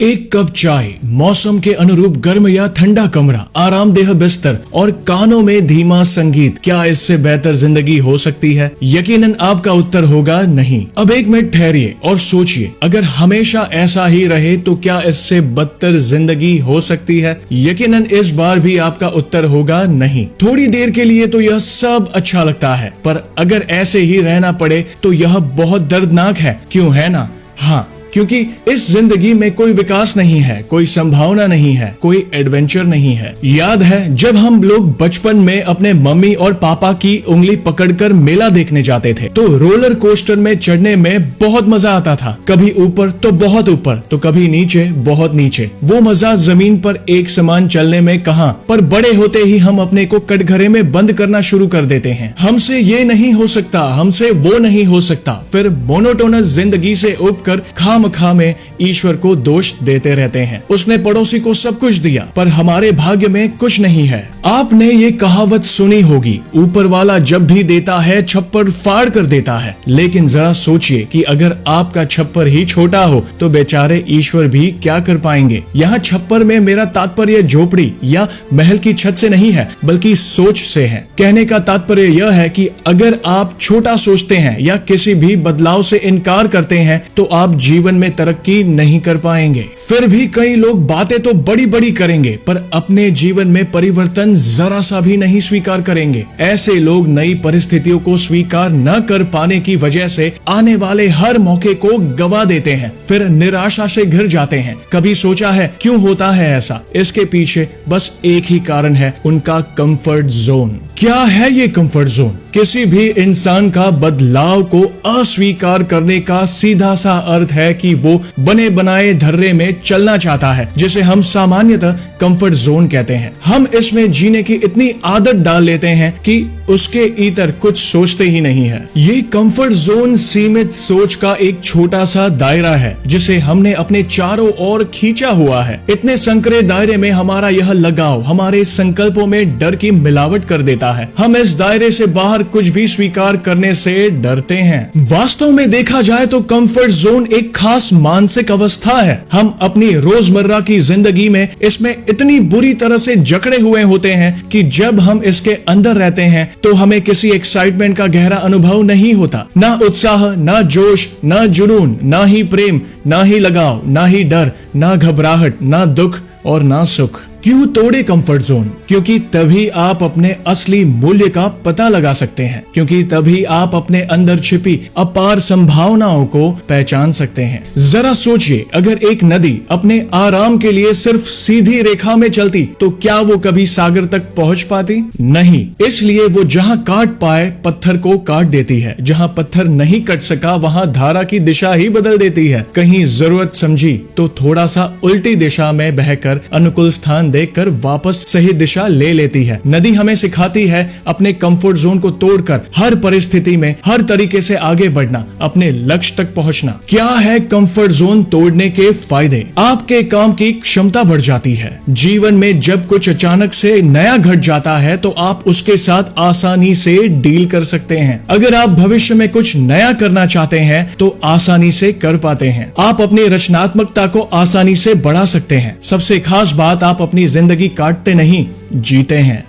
एक कप चाय, मौसम के अनुरूप गर्म या ठंडा कमरा, आरामदेह बिस्तर और कानों में धीमा संगीत, क्या इससे बेहतर जिंदगी हो सकती है? यकीनन आपका उत्तर होगा नहीं। अब एक मिनट ठहरिए और सोचिए, अगर हमेशा ऐसा ही रहे तो क्या इससे बदतर जिंदगी हो सकती है? यकीनन इस बार भी आपका उत्तर होगा नहीं। थोड़ी देर के लिए तो यह सब अच्छा लगता है, पर अगर ऐसे ही रहना पड़े तो यह बहुत दर्दनाक है, क्यों है ना? हाँ, क्योंकि इस जिंदगी में कोई विकास नहीं है, कोई संभावना नहीं है, कोई एडवेंचर नहीं है। याद है जब हम लोग बचपन में अपने मम्मी और पापा की उंगली पकड़कर मेला देखने जाते थे, तो रोलर कोस्टर में चढ़ने में बहुत मजा आता था। कभी ऊपर तो बहुत ऊपर, तो कभी नीचे बहुत नीचे। वो मजा जमीन पर एक समान चलने में कहां, पर बड़े होते ही हम अपने को कटघरे में बंद करना शुरू कर देते हैं। हमसे ये नहीं हो सकता, हमसे वो नहीं हो सकता, फिर मोनोटोनस जिंदगी से उबकर खामखा में ईश्वर को दोष देते रहते हैं। उसने पड़ोसी को सब कुछ दिया, पर हमारे भाग्य में कुछ नहीं है। आपने ये कहावत सुनी होगी, ऊपर वाला जब भी देता है छप्पर फाड़ कर देता है। लेकिन जरा सोचिए कि अगर आपका छप्पर ही छोटा हो तो बेचारे ईश्वर भी क्या कर पाएंगे। यहाँ छप्पर में मेरा तात्पर्य झोपड़ी या महल की छत से नहीं है, बल्कि सोच से है। कहने का तात्पर्य यह है कि अगर आप छोटा सोचते हैं या किसी भी बदलाव से इनकार करते हैं तो आप जीवन में तरक्की नहीं कर पाएंगे। फिर भी कई लोग बातें तो बड़ी बड़ी करेंगे, पर अपने जीवन में परिवर्तन जरा सा भी नहीं स्वीकार करेंगे। ऐसे लोग नई परिस्थितियों को स्वीकार न कर पाने की वजह से आने वाले हर मौके को गवा देते हैं, फिर निराशा से घिर जाते हैं। कभी सोचा है क्यों होता है ऐसा? इसके पीछे बस एक ही कारण है, उनका कंफर्ट जोन। क्या है ये कंफर्ट जोन? किसी भी इंसान का बदलाव को अस्वीकार करने का सीधा सा अर्थ है कि वो बने बनाए धर्रे में चलना चाहता है, जिसे हम सामान्यतः कंफर्ट जोन कहते हैं। हम इसमें जीने की इतनी आदत डाल लेते हैं कि उसके इतर कुछ सोचते ही नहीं है। ये कंफर्ट जोन सीमित सोच का एक छोटा सा दायरा है, जिसे हमने अपने चारों ओर खींचा हुआ है। इतने संकरे दायरे में हमारा यह लगाव हमारे संकल्पों में डर की मिलावट कर देता है। हम इस दायरे से बाहर कुछ भी स्वीकार करने से डरते हैं। वास्तव में देखा जाए तो कंफर्ट जोन एक खास मानसिक अवस्था है। हम अपनी रोजमर्रा की जिंदगी में इसमें इतनी बुरी तरह से जकड़े हुए होते हैं कि जब हम इसके अंदर रहते हैं तो हमें किसी एक्साइटमेंट का गहरा अनुभव नहीं होता। ना उत्साह, ना जोश, ना जुनून, ना ही प्रेम, ना ही लगाव, ना ही डर, ना घबराहट, ना दुख और ना सुख। क्यों तोड़े कंफर्ट जोन? क्योंकि तभी आप अपने असली मूल्य का पता लगा सकते हैं, क्योंकि तभी आप अपने अंदर छिपी अपार संभावनाओं को पहचान सकते हैं। जरा सोचिए, अगर एक नदी अपने आराम के लिए सिर्फ सीधी रेखा में चलती तो क्या वो कभी सागर तक पहुंच पाती? नहीं। इसलिए वो जहां काट पाए पत्थर को काट देती है, जहां पत्थर नहीं कट सका वहां धारा की दिशा ही बदल देती है। कहीं जरूरत समझी तो थोड़ा सा उल्टी दिशा में बहकर अनुकूल स्थान देखकर वापस सही दिशा ले लेती है। नदी हमें सिखाती है अपने कंफर्ट जोन को तोड़कर हर परिस्थिति में हर तरीके से आगे बढ़ना, अपने लक्ष्य तक पहुंचना। क्या है कंफर्ट जोन तोड़ने के फायदे? आपके काम की क्षमता बढ़ जाती है। जीवन में जब कुछ अचानक से नया घट जाता है तो आप उसके साथ आसानी से डील कर सकते हैं। अगर आप भविष्य में कुछ नया करना चाहते हैं तो आसानी से कर पाते हैं। आप अपनी रचनात्मकता को आसानी से बढ़ा सकते हैं। सबसे खास बात, आप अपनी जिंदगी काटते नहीं, जीते हैं।